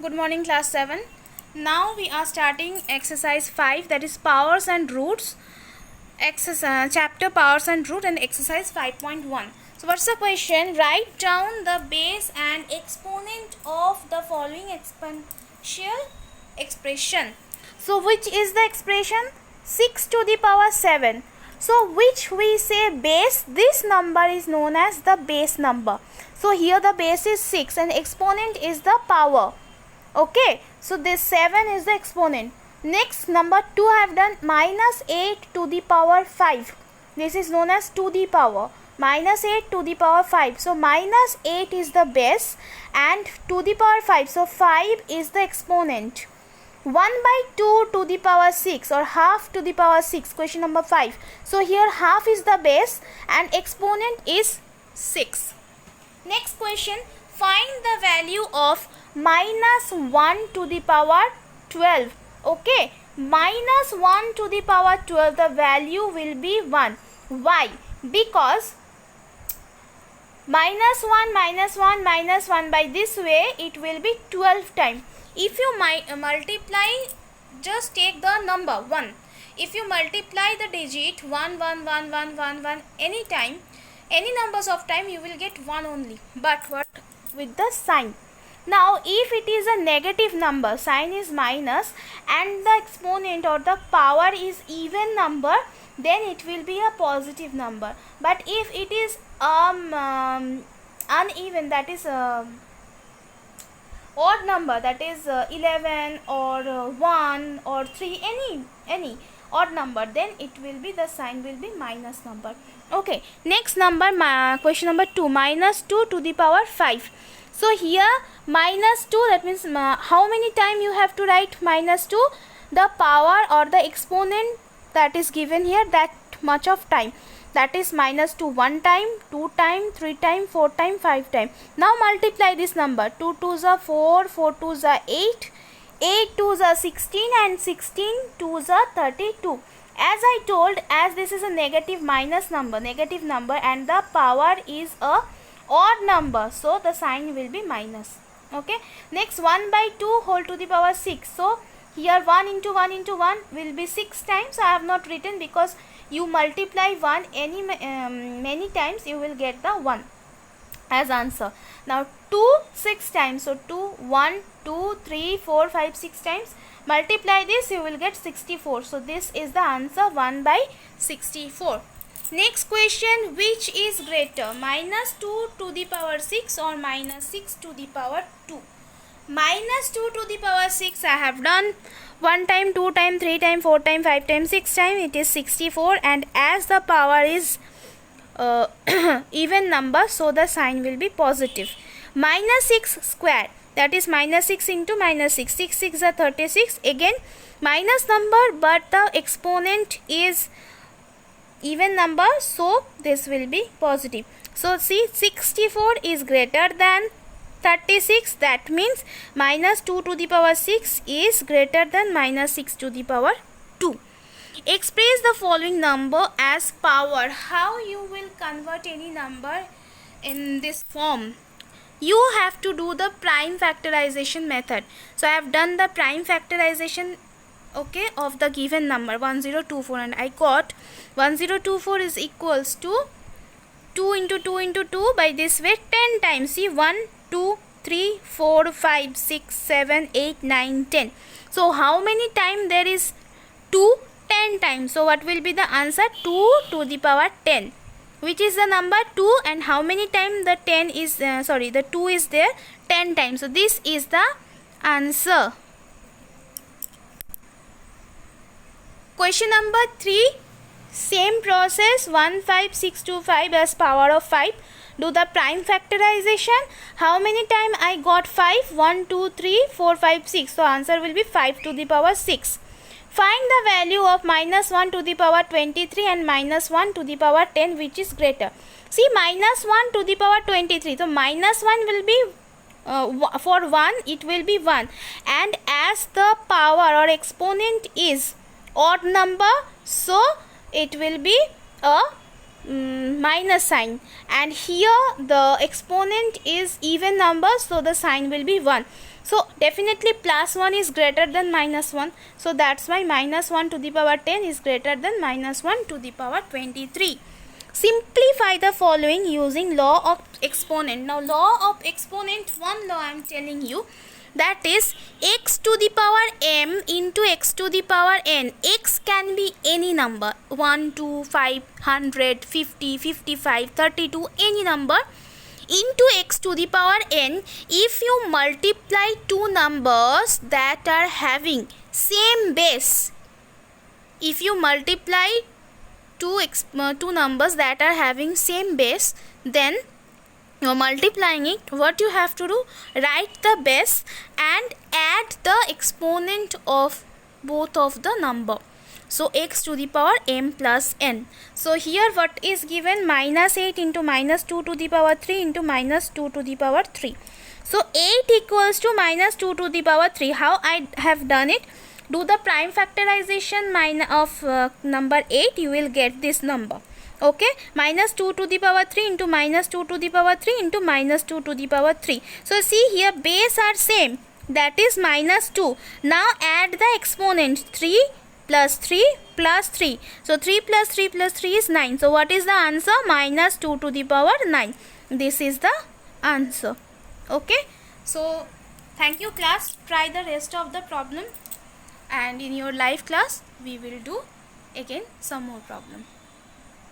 Good morning, class 7. Now we are starting exercise 5, that is powers and roots. Chapter powers and root and exercise 5.1. So what's the question? Write down the base and exponent of the following exponential expression. So which is the expression? 6 to the power 7. So which we say base, this number is known as the base number. So here the base is 6 and exponent is the power. Okay, so this 7 is the exponent. Next, number 2 I have done minus 8 to the power 5. This is known as to the power. Minus 8 to the power 5. So minus 8 is the base and to the power 5. So 5 is the exponent. 1 by 2 to the power 6 or half to the power 6. Question number 5. So here half is the base and exponent is 6. Next question. Find the value of minus 1 to the power 12. Okay, minus 1 to the power 12, the value will be 1. Why? Because minus 1 minus 1 minus 1, by this way it will be 12 times. If you multiply, just take the number 1. If you multiply the digit 1 1 1 1 1 1 any time, any numbers of time, you will get 1 only. But what with the sign? Now if it is a negative number, sign is minus and the exponent or the power is even number, then it will be a positive number. But if it is uneven, that is odd number, that is 11 or 1 or 3, any odd number, then it will be, the sign will be minus number. Okay, next number, question number 2, minus 2 to the power 5. So here minus 2, that means how many time you have to write minus 2? The power or the exponent that is given here, that much of time. That is minus 2 1 time, 2 time, 3 time, 4 time, 5 time. Now multiply this number. 2 2s are 4, 4 2s are 8, 8 2s are 16 and 16 2s are 32. As I told, as this is a negative minus number, negative number, and the power is a odd number, so the sign will be minus. Okay, next 1 by 2 whole to the power 6. So here 1 into 1 into 1 will be 6 times. I have not written because you multiply 1 many times, you will get the 1 as answer. Now 2 6 times, so 2 1 2 3 4 5 6 times, multiply this, you will get 64. So this is the answer, 1 by 64. Next question, which is greater, minus 2 to the power 6 or minus 6 to the power 2? Minus 2 to the power 6 I have done 1 time, 2 time, 3 time, 4 time, 5 time, 6 time, it is 64, and as the power is even number, so the sign will be positive. Minus 6 square, that is minus 6 into minus 6, 6 6 are 36, again minus number, but the exponent is even number, so this will be positive. So see, 64 is greater than 36, that means minus 2 to the power 6 is greater than minus 6 to the power 2. Express the following number as power. How you will convert any number in this form? You have to do the prime factorization method. So I have done the prime factorization, okay, of the given number 1024, and I got 1024 is equals to 2 into 2 into 2, by this way 10 times. See, 1 2 3 4 5 6 7 8 9 10. So how many times there is 2? 10 times. So what will be the answer? 2 to the power 10, which is the number 2, and how many times the 10 is the 2 is there? 10 times. So this is the answer. Question number 3, same process, 15625 as power of 5. Do the prime factorization. How many times I got 5? 1 2 3 4 5 6. So answer will be 5 to the power 6. Find the value of minus 1 to the power 23 and minus 1 to the power 10, which is greater. See, minus 1 to the power 23. So minus 1 will be for 1, it will be 1, and as the power or exponent is odd number, so it will be a minus sign, and here the exponent is even number, so the sign will be 1. So definitely plus 1 is greater than minus 1. So that's why minus 1 to the power 10 is greater than minus 1 to the power 23. Simplify the following using law of exponent. Now law of exponent, one law I am telling you, that is x to the power m into x to the power n. X can be any number, 1, 2, 5, 100, 50, 55, 32, any number, into x to the power n if you multiply two numbers that are having same base. If you multiply two numbers that are having same base, then you are multiplying it, what you have to do, write the base and add the exponent of both of the number. So x to the power m plus n. So here what is given, minus 8 into minus 2 to the power 3 into minus 2 to the power 3. So 8 equals to minus 2 to the power 3. How I have done it? Do the prime factorization of number 8, you will get this number. Okay, minus 2 to the power 3 into minus 2 to the power 3 into minus 2 to the power 3. So see here, base are same, that is minus 2. Now add the exponent, 3 plus 3 plus 3. So 3 plus 3 plus 3 is 9. So what is the answer? Minus 2 to the power 9. This is the answer. Okay, so thank you class. Try the rest of the problem, and in your live class we will do again some more problem.